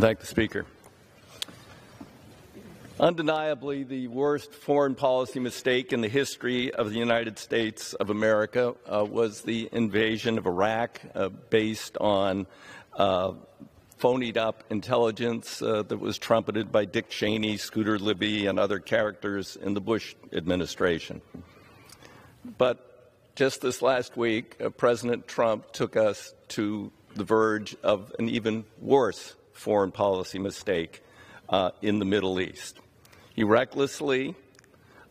Thank the Speaker. Undeniably, the worst foreign policy mistake in the history of the United States of America was the invasion of Iraq based on phonied-up intelligence that was trumpeted by Dick Cheney, Scooter Libby, and other characters in the Bush administration. But just this last week, President Trump took us to the verge of an even worse foreign policy mistake in the Middle East. He recklessly,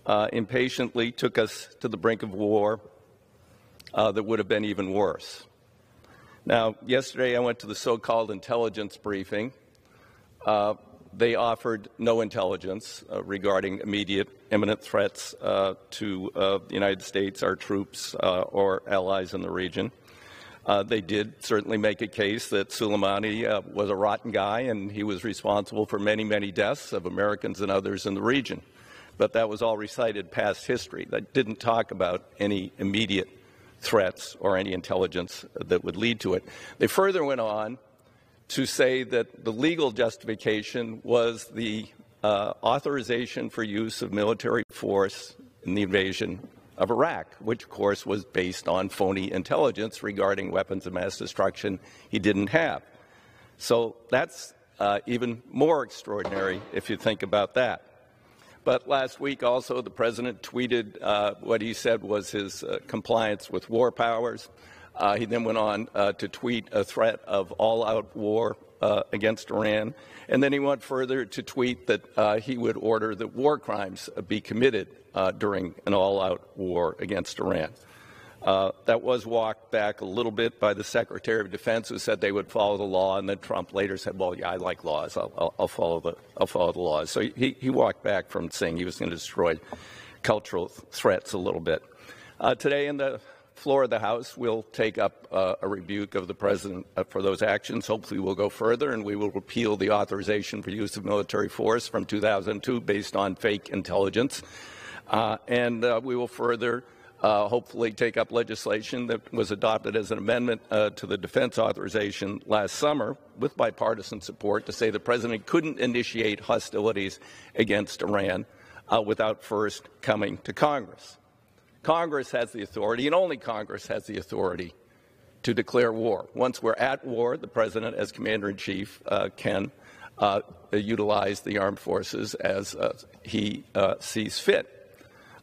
impatiently took us to the brink of war that would have been even worse. Now, yesterday I went to the so-called intelligence briefing. They offered no intelligence regarding immediate, imminent threats to the United States, our troops, or allies in the region. They did certainly make a case that Soleimani was a rotten guy and he was responsible for many, many deaths of Americans and others in the region. But that was all recited past history. That didn't talk about any immediate threats or any intelligence that would lead to it. They further went on to say that the legal justification was the authorization for use of military force in the invasion of Iraq, which, of course, was based on phony intelligence regarding weapons of mass destruction he didn't have. So that's even more extraordinary if you think about that. But last week also the President tweeted what he said was his compliance with war powers. He then went on to tweet a threat of all-out war against Iran. And then he went further to tweet that he would order that war crimes be committed during an all-out war against Iran. That was walked back a little bit by the Secretary of Defense, who said they would follow the law, and then Trump later said, "Well, yeah, I like laws. I'll follow the laws." So he walked back from saying he was going to destroy cultural threats a little bit. Today, in the floor of the House, we'll take up a rebuke of the President for those actions. Hopefully we'll go further, and we will repeal the authorization for use of military force from 2002 based on fake intelligence. And we will further hopefully take up legislation that was adopted as an amendment to the defense authorization last summer with bipartisan support to say the President couldn't initiate hostilities against Iran without first coming to Congress. Congress has the authority, and only Congress has the authority, to declare war. Once we're at war, the President, as Commander-in-Chief, can utilize the armed forces as he sees fit.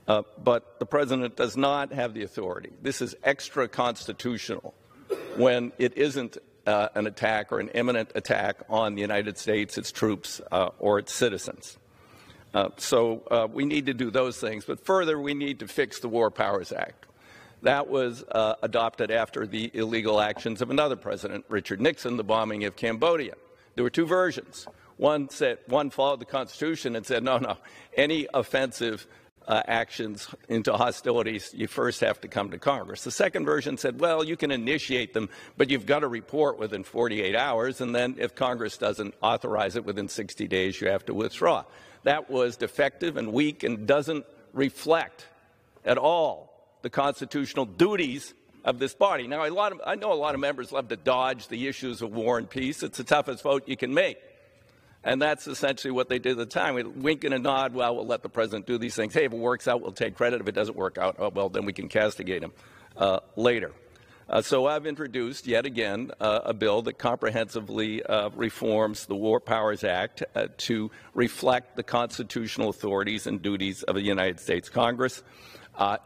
But the President does not have the authority. This is extra-constitutional when it isn't an attack or an imminent attack on the United States, its troops, or its citizens. So we need to do those things. But further, we need to fix the War Powers Act. That was adopted after the illegal actions of another president, Richard Nixon, the bombing of Cambodia. There were two versions. One followed the Constitution and said, no, any offensive actions into hostilities, you first have to come to Congress. The second version said, well, you can initiate them, but you've got to report within 48 hours, and then if Congress doesn't authorize it within 60 days, you have to withdraw. That was defective and weak and doesn't reflect at all the constitutional duties of this body. Now, I know a lot of members love to dodge the issues of war and peace. It's the toughest vote you can make. And that's essentially what they did at the time. We wink and a nod, well, we'll let the President do these things. Hey, if it works out, we'll take credit. If it doesn't work out, oh, well, then we can castigate him later. So I've introduced, yet again, a bill that comprehensively reforms the War Powers Act to reflect the constitutional authorities and duties of the United States Congress.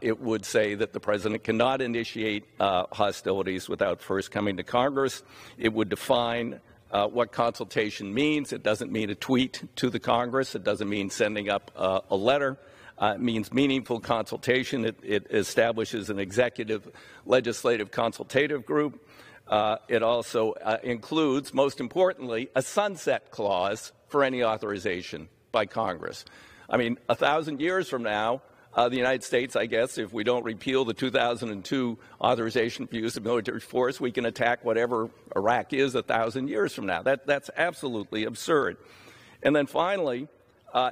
It would say that the President cannot initiate hostilities without first coming to Congress. It would define what consultation means. It doesn't mean a tweet to the Congress. It doesn't mean sending up a letter. It means meaningful consultation. It establishes an executive legislative consultative group. It also includes, most importantly, a sunset clause for any authorization by Congress. I mean, 1,000 years from now, the United States, I guess, if we don't repeal the 2002 authorization for use of military force, we can attack whatever Iraq is 1,000 years from now. That's absolutely absurd. And then finally,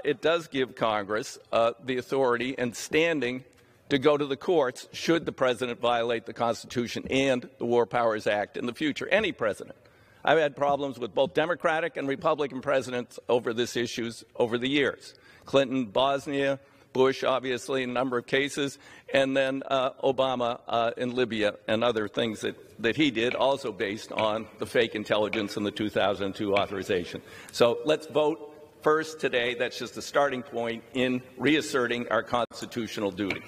it does give Congress the authority and standing to go to the courts should the President violate the Constitution and the War Powers Act in the future. Any president. I've had problems with both Democratic and Republican presidents over this issues over the years. Clinton, Bosnia, Bush, obviously, in a number of cases, and then Obama in Libya and other things that he did, also based on the fake intelligence in the 2002 authorization. So let's vote first today. That's just a starting point in reasserting our constitutional duty.